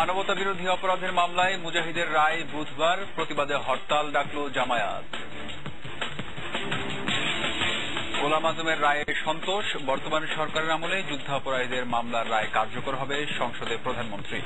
মানবতা বিরোধী অপরাধের মামলায় মুজাহিদের রায় বুধবার, প্রতিবাদে হরতাল ডাকল জামায়াত। গোলাম আজমের রায়ে সন্তোষ, বর্তমান সরকারের আমলে যুদ্ধাপরাধীদের মামলার রায় কার্যকর হবে, সংসদে প্রধানমন্ত্রী।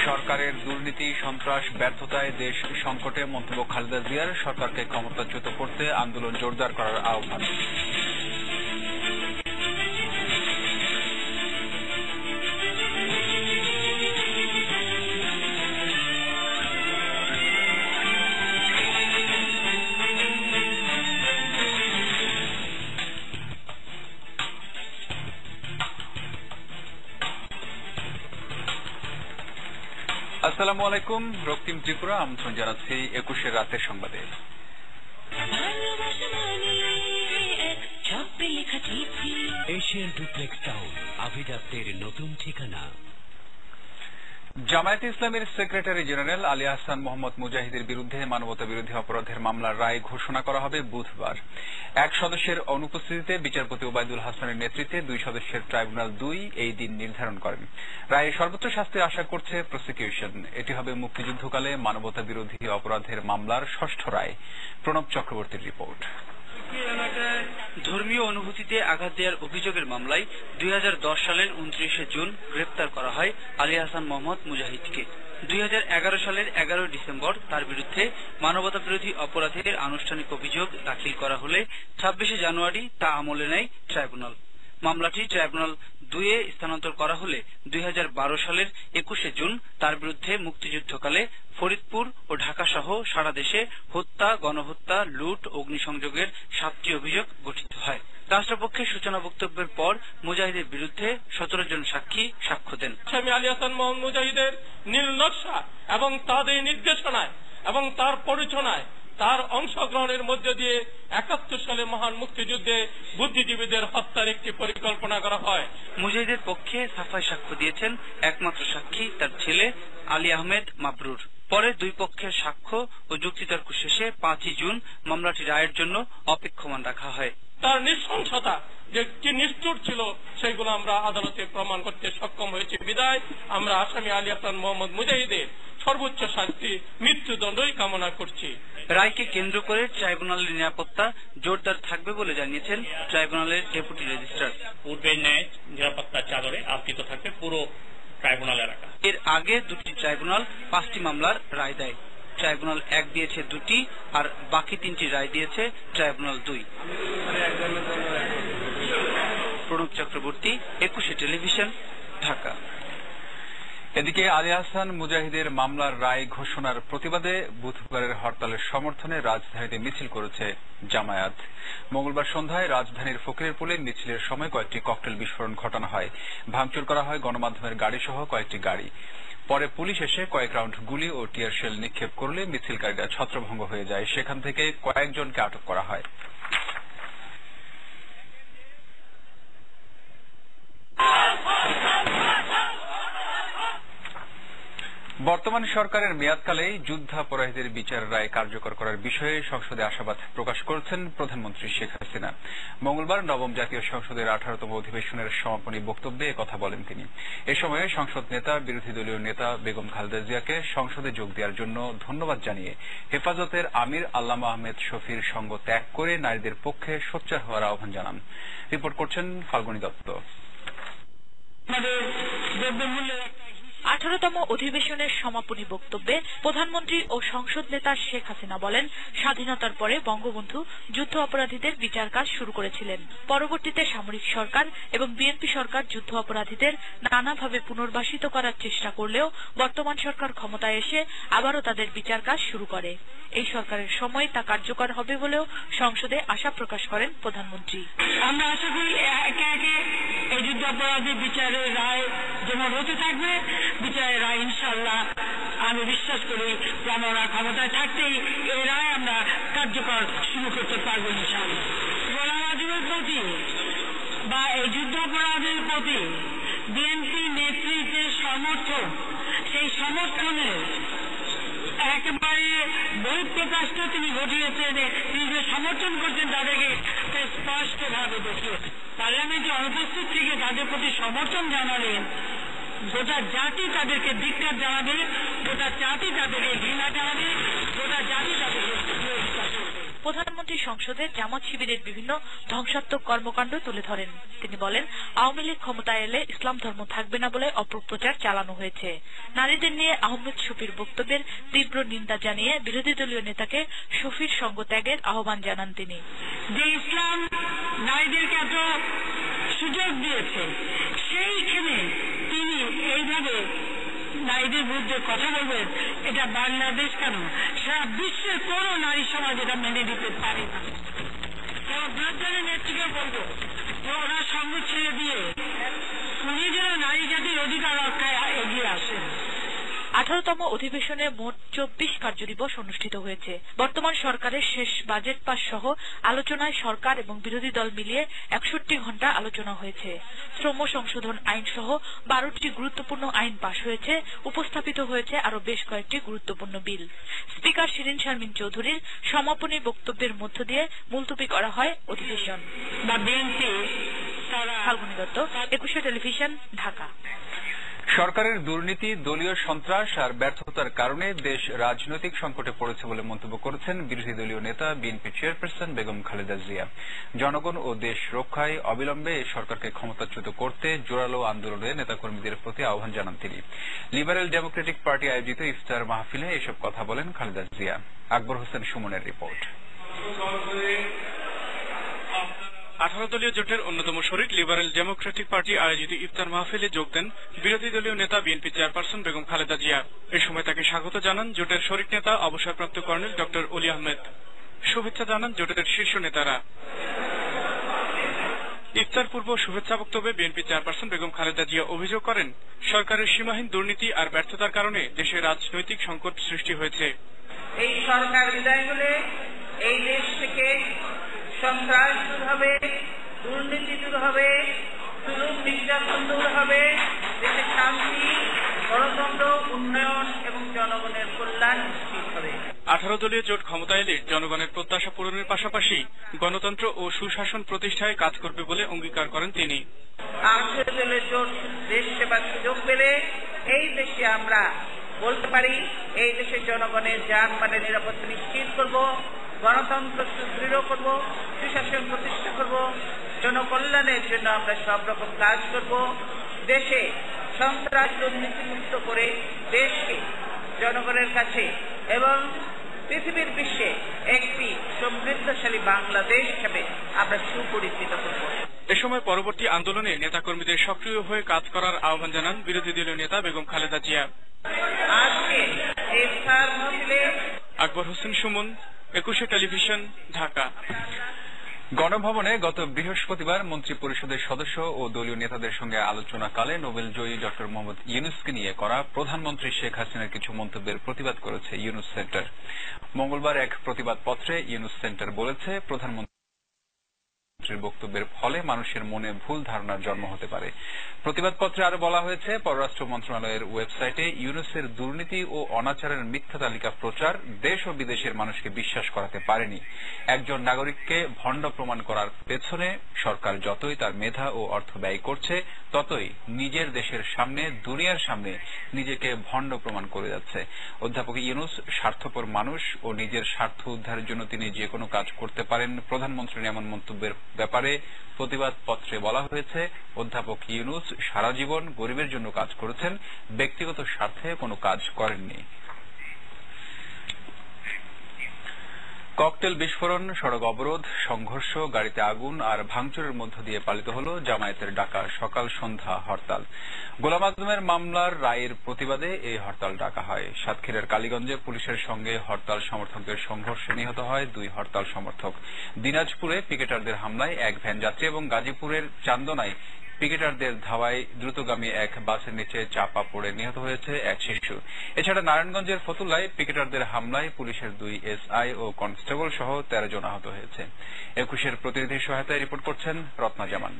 সরকারের দুর্নীতি, সন্ত্রাস, ব্যর্থতায় দেশ সংকটে, মন্তব্য খালেদা জিয়ার। সরকারকে ক্ষমতাচ্যুত করতে আন্দোলন জোরদার করার আহ্বান। আসসালামু আলাইকুম, রক্তিম ত্রিপুরা আমন্ত্রণ জানাচ্ছি 21 রাতের সংবাদে। এশিয়ান ডুপ্লেক্স টাউন, আভিজাত্যের নতুন ঠিকানা। জামায়াতে ইসলামের সেক্রেটারি জেনারেল আলী আহসান মোহাম্মদ মুজাহিদের বিরুদ্ধে মানবতা বিরোধী অপরাধের মামলার রায় ঘোষণা করা হবে বুধবার। এক সদস্যের অনুপস্থিতিতে বিচারপতি ওবায়দুল হাসানের নেতৃত্বে 2 সদস্যের ট্রাইব্যুনাল 2 এই দিন নির্ধারণ করেন। রায়ে সর্বোচ্চ শাস্তি আশা করছে প্রসিকিউশন। এটি হবে মুক্তিযুদ্ধকালে মানবতা বিরোধী অপরাধের মামলার 6ষ্ঠ রায়। প্রণব চক্রবর্তীর রিপোর্ট। ধর্মীয় অনুভূতিতে আঘাত দেওয়ার অভিযোগের মামলায় 2010 সালের 29 জুন গ্রেপ্তার করা হয় আলী আহসান মোহাম্মদ মুজাহিদকে। 2011 সালের 11 ডিসেম্বর তার বিরুদ্ধে মানবতা বিরোধী অপরাধের আনুষ্ঠানিক অভিযোগ দাখিল করা হলে 26 জানুয়ারি তা আমলে নেয় ট্রাইব্যুনাল। মামলাটি ট্রাইব্যুনাল 2 স্থানান্তর করা হলে 2012 সালের 21 জুন তার বিরুদ্ধে মুক্তিযুদ্ধকালে ফরিদপুর ও ঢাকা সহ সারা দেশে হত্যা, গণহত্যা, লুট, অগ্নিসংযোগের 7টি অভিযোগ গঠিত হয়। রাষ্ট্রপক্ষের সূচনা বক্তব্যের পর মুজাহিদের বিরুদ্ধে 17 জন সাক্ষী সাক্ষ্য দেন। স্বামী আলী হাসান মোহাম্মদ মুজাহিদের নীল নকশা এবং তাদের নির্দেশনায় এবং তার পরিচালনায়, তার অংশগ্রহণের মধ্য দিয়ে 71 সালে মহান মুক্তিযুদ্ধে বুদ্ধিজীবীদের হত্যার একটি পরিকল্পনা করা হয়। মুজাহিদের পক্ষে সাফাই সাক্ষ্য দিয়েছেন একমাত্র সাক্ষী তার ছেলে আলী আহমেদ মাবরুর। পরে দুই পক্ষের সাক্ষ্য ও যুক্তিতর্ক শেষে 5 জুন মামলাটি রায়ের জন্য অপেক্ষমান রাখা হয়। তার নৃশংসতা যে কি নিষ্ঠুর ছিল সেগুলো আমরা আদালতে প্রমাণ করতে সক্ষম হয়েছে বিদায় আমরা আসামি আলী হাসান মোহাম্মদ মুজাহিদের সর্বোচ্চ শাস্তি মৃত্যুদণ্ডই কামনা করছি। রায়কে কেন্দ্র করে ট্রাইব্যুনালের নিরাপত্তা জোরদার থাকবে বলে জানিয়েছেন ট্রাইব্যুনালের ডেপুটি রেজিস্ট্রার। পূর্বের ন্যায় নিরাপত্তার চাদরে আবৃত থাকবে পুরো ট্রাইব্যুনাল এলাকা। এর আগে 2টি ট্রাইব্যুনাল 5টি মামলার রায় দেয়। ট্রাইব্যুনাল 1 দিয়েছে 2টি আর বাকি 3টি রায় দিয়েছে ট্রাইব্যুনাল 2। প্রণব চক্রবর্তী, 21 টেলিভিশন, ঢাকা। এদিকে আলী আহসান মুজাহিদের মামলার রায় ঘোষণার প্রতিবাদে বুধবারের হরতালের সমর্থনে রাজধানীতে মিছিল করেছে জামায়াত। মঙ্গলবার সন্ধ্যায় রাজধানীর ফকিরেরপুলে মিছিলের সময় কয়েকটি ককটেল বিস্ফোরণ ঘটানো হয়। ভাঙচুর করা হয় গণমাধ্যমের গাড়ি সহ কয়েকটি গাড়ি। পরে পুলিশ এসে কয়েক রাউন্ড গুলি ও টিয়ার শেল নিক্ষেপ করলে মিছিলকারীরা ছত্রভঙ্গ হয়ে যায়। সেখান থেকে কয়েকজনকে আটক করা হয়। বর্তমান সরকারের মেয়াদকালেই যুদ্ধাপরাধীদের বিচার রায় কার্যকর করার বিষয়ে সংসদে আশাবাদ প্রকাশ করেছেন প্রধানমন্ত্রী শেখ হাসিনা। মঙ্গলবার নবম জাতীয় সংসদের 18তম অধিবেশনের সমাপনী বক্তব্যে একথা বলেন তিনি। এ সময়ে সংসদ নেতা বিরোধী দলীয় নেতা বেগম খালেদা জিয়াকে সংসদে যোগ দেওয়ার জন্য ধন্যবাদ জানিয়ে হেফাজতের আমির আল্লামা আহমেদ শফির সঙ্গ ত্যাগ করে নারীদের পক্ষে সোচ্চার হওয়ার আহ্বান জানান। রিপোর্ট করছেন ফাল্গুনী দত্ত। 18তম অধিবেশনের সমাপনী বক্তব্যে প্রধানমন্ত্রী ও সংসদ নেতা শেখ হাসিনা বলেন, স্বাধীনতার পরে বঙ্গবন্ধু যুদ্ধ অপরাধীদের বিচার কাজ শুরু করেছিলেন। পরবর্তীতে সামরিক সরকার এবং বিএনপি সরকার যুদ্ধ অপরাধীদের নানাভাবে পুনর্বাসিত করার চেষ্টা করলেও বর্তমান সরকার ক্ষমতায় এসে আবারও তাদের বিচার কাজ শুরু করে। এই সরকারের সময় তা কার্যকর হবে বলেও সংসদে আশা প্রকাশ করেন প্রধানমন্ত্রী। আমরা আশা করি একে একে এই যুদ্ধ অপরাধী বিচারের রায় যেমন হতে থাকবে, বিচারের রায় ইনশাআল্লাহ আমি বিশ্বাস করি যে আমরা ক্ষমতায় থাকতেই এই রায় আমরা কার্যকর শুরু করতে পারবো ইনশাআল্লাহ। গোলাম আজমের প্রতি বা এই যুদ্ধ অপরাধের প্রতি বিএনপি নেতৃত্বের সমর্থন, সেই সমর্থনের একেবারে বহিঃপ্রকাশ তিনি ঘটিয়েছেন। তিনি যে সমর্থন করছেন তাদেরকে স্পষ্টভাবে দেখিয়েছেন। পার্লামেন্টে অনুপস্থিত থেকে তাদের প্রতি সমর্থন জানালেন। গোটা জাতি তাদেরকে ধিক্কার জানাবে, গোটা জাতি তাদেরকে ঘৃণা জানাবে, গোটা জাতি তাদেরকে বিরোধিতা করবে। প্রধানমন্ত্রী সংসদে জামাত শিবিরের বিভিন্ন ধ্বংসাত্মক কর্মকাণ্ড তুলে ধরেন। তিনি বলেন, আওয়ামী লীগ ক্ষমতায় এলে ইসলাম ধর্ম থাকবে না বলে অপপ্রচার চালানো হয়েছে। নারীদের নিয়ে আহমেদ শফির বক্তব্যের তীব্র নিন্দা জানিয়ে বিরোধী দলীয় নেতাকে শফির সঙ্গ ত্যাগের আহ্বান জানান তিনি। যে ইসলাম নারীদেরকে এত সুযোগ দিয়েছে, সেইখানে তিনি এইভাবে নারীদের বিরুদ্ধে কথা বলবেন, এটা বাংলাদেশ কেন সারা বিশ্বের কোন নারী সমাজ এটা মেনে নিতে পারে না। বিরোধী নেত্রীকে বলবো যে ওনার সঙ্গ ছেড়ে দিয়ে উনি যেন নারী জাতির অধিকার রক্ষায় এগিয়ে আসেন। 18তম অধিবেশনে মোট 24 কার্যদিবস অনুষ্ঠিত হয়েছে। বর্তমান সরকারের শেষ বাজেট পাস সহ আলোচনায় সরকার এবং বিরোধী দল মিলিয়ে 61 ঘণ্টা আলোচনা হয়েছে। শ্রম সংশোধন আইন সহ 12টি গুরুত্বপূর্ণ আইন পাশ হয়েছে। উপস্থাপিত হয়েছে আরো বেশ কয়েকটি গুরুত্বপূর্ণ বিল। স্পিকার শিরীন শারমিন চৌধুরীর সমাপনী বক্তব্যের মধ্য দিয়ে মুলতবি করা হয় অধিবেশন। ফাল্গুনী দত্ত, 21 টেলিভিশন, ঢাকা। সরকারের দুর্নীতি, দলীয় সন্ত্রাস আর ব্যর্থতার কারণে দেশ রাজনৈতিক সংকটে পড়েছে বলে মন্তব্য করেছেন বিরোধী দলীয় নেতা বিএনপি চেয়ারপারসন বেগম খালেদা জিয়া। জনগণ ও দেশ রক্ষায় অবিলম্বে এই সরকারকে ক্ষমতাচ্যুত করতে জোরালো আন্দোলনে নেতাকর্মীদের প্রতি আহ্বান জানান তিনি। লিবারেল ডেমোক্রেটিক পার্টি আয়োজিত ইফতার মাহফিলে এসব কথা বলেন খালেদা জিয়া। আকবর হোসেন সুমনের রিপোর্ট। 18 দলীয় জোটের অন্যতম শরিক লিবারেল ডেমোক্রেটিক পার্টি আয়োজিত ইফতার মাহফিলে যোগ দেন বিরোধী দলীয় নেতা বিএনপি চেয়ারপারসন বেগম খালেদা জিয়া। এই সময় তাকে স্বাগত জানান জোটের শরিক নেতা অবসরপ্রাপ্ত কর্নেল ডক্টর অলি আহমেদ। শুভেচ্ছা জানান জোটের শীর্ষ নেতারা। ইফতার পূর্ব শুভেচ্ছা বক্তব্যে বিএনপি চেয়ারপারসন বেগম খালেদা জিয়া অভিযোগ করেন, সরকারের সীমাহীন দুর্নীতি আর ব্যর্থতার কারণে দেশে রাজনৈতিক সংকট সৃষ্টি হয়েছে। এই সরকার বিদায় হলে এই দেশ থেকে সন্ত্রাস দূর হবে, দুর্নীতি দূর হবে, জুলুম নির্যাতন দূর হবে, দেশে শান্তি, গণতন্ত্র, উন্নয়ন এবং জনগণের কল্যাণ নিশ্চিত হবে। 18 দলীয় জোট ক্ষমতায় এলে জনগণের প্রত্যাশা পূরণের পাশাপাশি গণতন্ত্র ও সুশাসন প্রতিষ্ঠায় কাজ করবে বলে অঙ্গীকার করেন তিনি। 18 দলীয় জোট দেশ সেবার সুযোগ পেলে এই দেশে আমরা বলতে পারি, এই দেশের জনগণের জানমালের নিরাপত্তা নিশ্চিত করব, গণতন্ত্র সুদৃঢ় করব, সুশাসন প্রতিষ্ঠা করব, জনকল্যাণের জন্য আমরা সব রকম কাজ করব, দেশে সন্ত্রাস দুর্নীতি মুক্ত করে দেশকে জনগণের কাছে এবং পৃথিবীর বিশ্বে একটি সমৃদ্ধশালী বাংলাদেশ হিসেবে আমরা সুপরিচিত করব। এ সময় পরবর্তী আন্দোলনে নেতাকর্মীদের সক্রিয় হয়ে কাজ করার আহ্বান জানান বিরোধী দলীয় নেতা বেগম খালেদা জিয়া। আজকে ইফতার মাহফিলে আকবর হোসেন সুমন, 21 টেলিভিশন, ঢাকা। গণভবনে গত বৃহস্পতিবার মন্ত্রী পরিষদের সদস্য ও দলীয় নেতাদের সঙ্গে আলোচনাকালে নোবেল জয়ী ডক্টর মোহাম্মদ ইউনূসকে নিয়ে করা প্রধানমন্ত্রী শেখ হাসিনার কিছু মন্তব্যের প্রতিবাদ করেছে ইউনূস সেন্টার। মঙ্গলবার এক প্রতিবাদ পত্রে ইউনূস সেন্টার বলেছে, প্রধানমন্ত্রীর বক্তব্যের ফলে মানুষের মনে ভুল ধারণার জন্ম হতে পারে। প্রতিবাদপত্রে আরো বলা হয়েছে, পররাষ্ট্র মন্ত্রণালয়ের ওয়েবসাইটে ইউনূসের দুর্নীতি ও অনাচারের মিথ্যা তালিকা প্রচার দেশ ও বিদেশের মানুষকে বিশ্বাস করাতে পারেনি। একজন নাগরিককে ভণ্ড প্রমাণ করার পেছনে সরকার যতই তার মেধা ও অর্থ ব্যয় করছে, ততই নিজের দেশের সামনে, দুনিয়ার সামনে নিজেকে ভণ্ড প্রমাণ করে যাচ্ছে। অধ্যাপক ইউনূস স্বার্থপর মানুষ ও নিজের স্বার্থ উদ্ধারের জন্য তিনি যে কোনো কাজ করতে পারেন। প্রধানমন্ত্রীর এমন মন্তব্যের ব্যাপারে প্রতিবাদ পত্রে বলা হয়েছে, অধ্যাপক ইউনূস সারা জীবন গরিবের জন্য কাজ করেছেন, ব্যক্তিগত স্বার্থে কোনো কাজ করেননি। ককটেল বিস্ফোরণ, সড়ক অবরোধ, সংঘর্ষ, গাড়িতে আগুন আর ভাঙচুরের মধ্য দিয়ে পালিত হল জামায়াতের ডাকা সকাল সন্ধ্যা হরতাল। গোলাম আজমের মামলার রায়ের প্রতিবাদে এই হরতাল ডাকা হয়। সাতক্ষীরার কালীগঞ্জে পুলিশের সঙ্গে হরতাল সমর্থকদের সংঘর্ষে নিহত হয় 2 হরতাল সমর্থক। দিনাজপুরে পিকেটারদের হামলায় এক ভ্যান যাত্রী এবং গাজীপুরের চান্দনায় পিকেটারদের ধাওয়ায় দ্রুতগামী এক বাসের নিচে চাপা পড়ে নিহত হয়েছে এক শিশু। এছাড়া নারায়ণগঞ্জের ফতুল্লায় পিকেটারদের হামলায় পুলিশের 2 এসআই ও কনস্টেবল সহ 13 জন আহত হয়েছে। 21 প্রতিনিধির সহায়তায় রিপোর্ট করছেন রত্না জামান।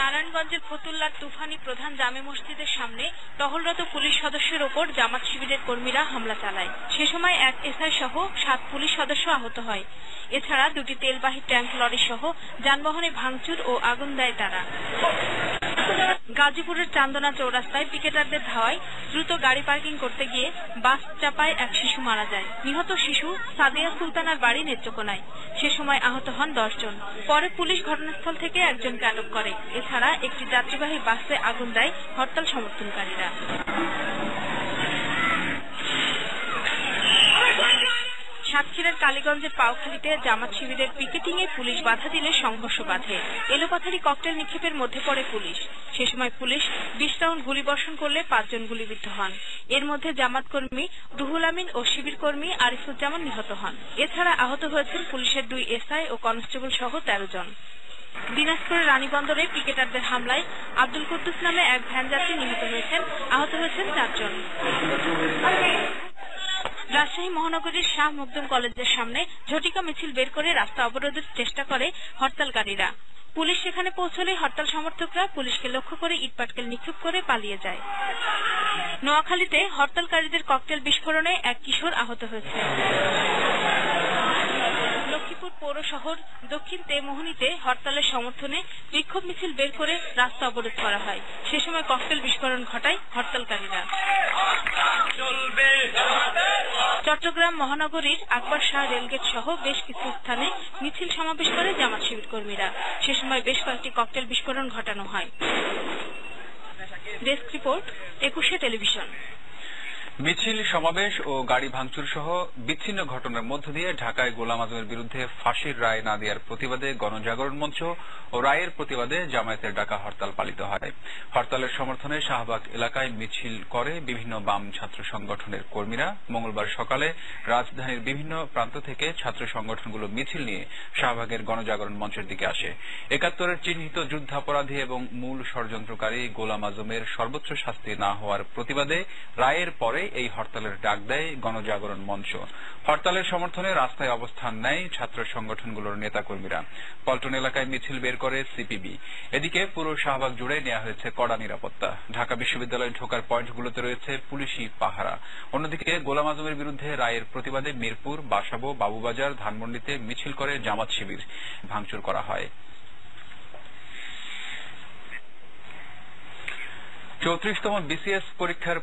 নারায়ণগঞ্জের ফতুল্লার তুফানি প্রধান জামে মসজিদের সামনে টহলরত পুলিশ সদস্যের ওপর জামাত শিবিরের কর্মীরা হামলা চালায়। সে সময় এক এসআই সহ 7 পুলিশ সদস্য আহত হয়। এছাড়া 2টি তেলবাহী ট্যাঙ্ক লরি সহ যানবাহনে ভাঙচুর ও আগুন দেয় তারা। গাজীপুরের চান্দনা চৌরাস্তায় পিকেটারদের ধাওয়ায় দ্রুত গাড়ি পার্কিং করতে গিয়ে বাস চাপায় এক শিশু মারা যায়। নিহত শিশু সাদিয়া সুলতানার বাড়ি নেত্রকোনায়। সে সময় আহত হন 10 জন। পরে পুলিশ ঘটনাস্থল থেকে একজনকে আটক করে। এছাড়া একটি যাত্রীবাহী বাসে আগুন দেয় হরতাল সমর্থনকারীরা। সাতক্ষীরার কালীগঞ্জের পাওখালীতে জামাত শিবিরের পিকেটিং এ পুলিশ বাধা দিলে সংঘর্ষ বাধে। এলোপাথারি ককটেল নিক্ষেপের মধ্যে পড়ে পুলিশ। সে সময় পুলিশ 20 রাউন্ড গুলিবর্ষণ করলে 5 জন গুলিবিদ্ধ হন। এর মধ্যে জামাত কর্মী রুহুল আমিন ও শিবির কর্মী আরিফুজ্জামান নিহত হন। এছাড়া আহত হয়েছেন পুলিশের 2 এসআই ও কনস্টেবল সহ 13 জন। দিনাজপুরের রানীবন্দরে পিকেটারদের হামলায় আব্দুল কুদ্দুস নামে এক ভ্যান যাত্রী নিহত হয়েছেন। আহত হয়েছেন 4 জন। রাজশাহী মহানগরীর শাহ মখদুম কলেজের সামনে ঝটিকা মিছিল বের করে রাস্তা অবরোধের চেষ্টা করে হরতালকারীরা। পুলিশ সেখানে পৌঁছলে হরতাল সমর্থকরা পুলিশকে লক্ষ্য করে ইটপাটকেল নিক্ষেপ করে পালিয়ে যায়। নোয়াখালীতে হরতালকারীদের ককটেল বিস্ফোরণে এক কিশোর আহত হয়েছে। লক্ষ্মীপুর পৌর শহর দক্ষিণ তেমোহনীতে হরতালের সমর্থনে বিক্ষোভ মিছিল বের করে রাস্তা অবরোধ করা হয়। সে সময় ককটেল বিস্ফোরণ ঘটায় হরতালকারীরা। চট্টগ্রাম মহানগরীর আকবর শাহ রেলগেট সহ বেশ কিছু স্থানে মিছিল সমাবেশ করে জামাত শিবির কর্মীরা। সে সময় বেশ কয়েকটি ককটেল বিস্ফোরণ ঘটানো হয়। Desk report, 21 television. মিছিল, সমাবেশ ও গাড়ি ভাঙচুর সহ বিচ্ছিন্ন ঘটনার মধ্য দিয়ে ঢাকায় গোলাম আজমের বিরুদ্ধে ফাঁসির রায় না দেওয়ার প্রতিবাদে গণজাগরণ মঞ্চ ও রায়ের প্রতিবাদে জামায়াতের ডাকা হরতাল পালিত হয়। হরতালের সমর্থনে শাহবাগ এলাকায় মিছিল করে বিভিন্ন বাম ছাত্র সংগঠনের কর্মীরা। মঙ্গলবার সকালে রাজধানীর বিভিন্ন প্রান্ত থেকে ছাত্র সংগঠনগুলো মিছিল নিয়ে শাহবাগের গণজাগরণ মঞ্চের দিকে আসে। 71-এর চিহ্নিত যুদ্ধাপরাধী এবং মূল ষড়যন্ত্রকারী গোলাম আজমের সর্বোচ্চ শাস্তি না হওয়ার প্রতিবাদে রায়ের পরে এই হরতালের ডাক দেয় গণজাগরণ মঞ্চ। হরতালের সমর্থনে রাস্তায় অবস্থান নেয় ছাত্র সংগঠনগুলোর নেতাকর্মীরা। পল্টন এলাকায় মিছিল বের করে সিপিবি। এদিকে পুরো শাহবাগ জুড়ে নেওয়া হয়েছে কড়া নিরাপত্তা। ঢাকা বিশ্ববিদ্যালয়ে ঢোকার পয়েন্টগুলোতে রয়েছে পুলিশি পাহারা। অন্যদিকে গোলাম আজমের বিরুদ্ধে রায়ের প্রতিবাদে মিরপুর, বাসাবো, বাবুবাজার, ধানমন্ডিতে মিছিল করে জামাত শিবির। ভাঙচুর করা হয়। 34তম বিসিএস পরীক্ষার